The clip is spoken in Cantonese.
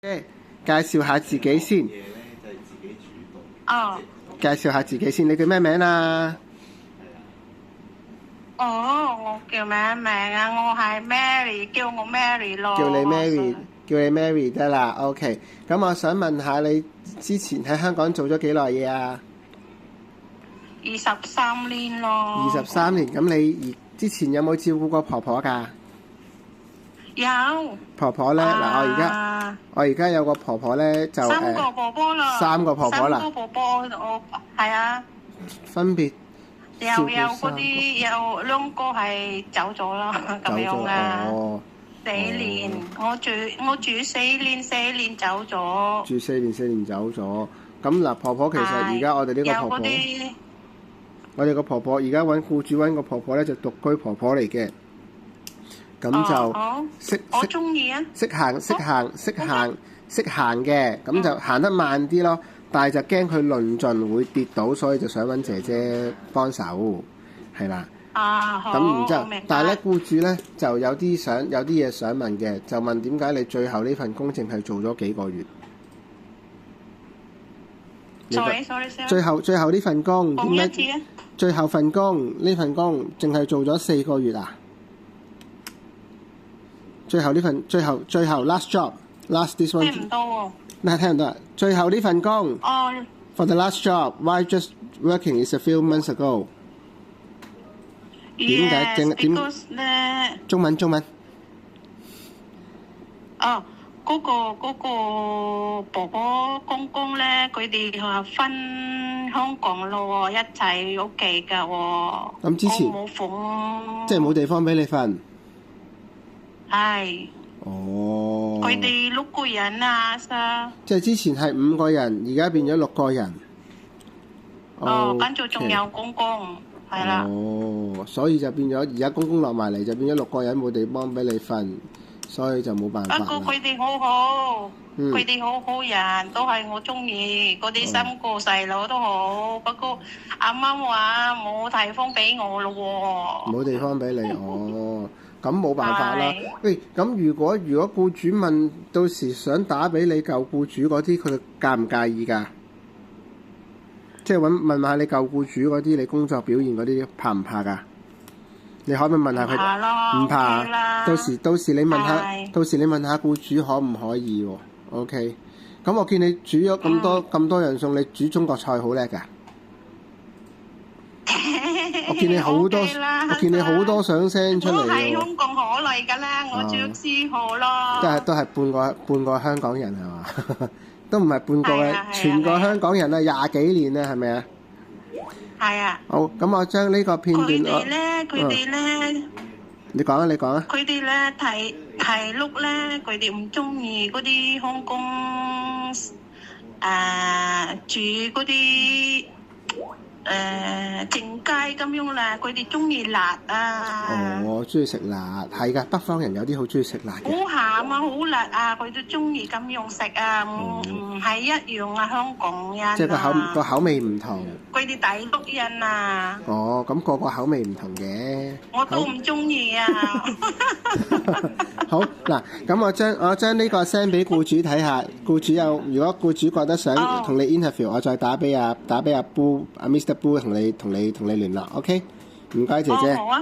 介紹下自己先。哦。介紹下自己先，你叫咩名啊？我叫咩名啊？我係 Mary， 叫我 Mary 咯。叫你 Mary 得啦。OK， 咁我想問下你之前喺香港做咗幾耐嘢啊？23年咯。23年，咁你之前有冇照顧過婆婆㗎？有。婆婆咧，嗱，我而家有個婆婆咧，就3個婆婆啦。3個婆婆啦。3個婆婆，我係啊。分別有嗰啲有2個係走咗啦，咁樣啊。哦。4年，我住4年走咗。住4年走咗。咁嗱，婆婆其實而家我哋呢個婆婆，我哋個婆婆而家揾僱主揾個婆婆咧，就獨居婆婆嚟嘅。咁就我中意啊！識行嘅，咁就行得慢啲咯。但係就驚佢論盡會跌倒，所以就想揾姐姐幫手，係啦。好。咁然之後，但係咧僱主咧就有啲嘢想問嘅，就問點解你最後呢份工淨係做咗幾個月？ sorry， 最後呢份工點解？最後份工呢份工淨係做咗4個月啊？最後 last job last this one 聽唔到喎。咩聽唔到啊？最後呢份工。For the last job, why just working is a few months ago？ 點解？中文。嗰個婆婆公公咧，佢哋話分香港咯喎，一齊屋企噶喎。咁之前我冇房，即係冇地方俾你瞓。係。哦。佢哋6個人啊，即係之前係5個人，而家變咗6個人。跟住仲有公公，係啦。所以就變咗而家公公落埋嚟，就變咗6個人冇地方俾你瞓，所以就冇辦法啦。不過佢哋好好，佢哋好人，都係我中意。嗰啲3個細佬都好，不過阿媽話冇地方俾我咯喎。冇地方俾你，咁冇辦法啦。喂，咁如果僱主問到時想打俾你舊僱主嗰啲，佢介唔介意㗎？即係問下你舊僱主嗰啲，你工作表現嗰啲怕唔怕㗎？你可唔可以問下佢？唔怕。到時你問下僱主可唔可以喎？OK。咁我見你煮咗咁多樣餸，你煮中國菜好叻㗎。我見你好多相 send 出嚟喎。我喺香港好耐㗎啦，我住4號咯。都係半個香港人係嘛？都唔係半個嘅，全個香港人啊，20幾年啦，係咪啊？係啊。好，咁我將呢個片段佢哋咧，你講啊。佢哋咧睇錄咧，佢哋唔中意嗰啲香港煮嗰啲正街咁樣啦，佢哋中意辣啊。中意食辣，係㗎，北方人有啲好中意食辣嘅。好鹹啊，好辣啊，佢都中意咁樣食啊，唔係一樣啊，香港人啊。即係個口味唔同。佢哋大陸人啊。咁個口味唔同嘅。我都唔中意啊。好嗱，咁我將呢個 send 俾僱主睇下，如果僱主覺得想同你 interview，我再打俾阿 Boo，阿 Mr. Boo 同你聯絡 ，OK？ 唔該姐姐。好啊。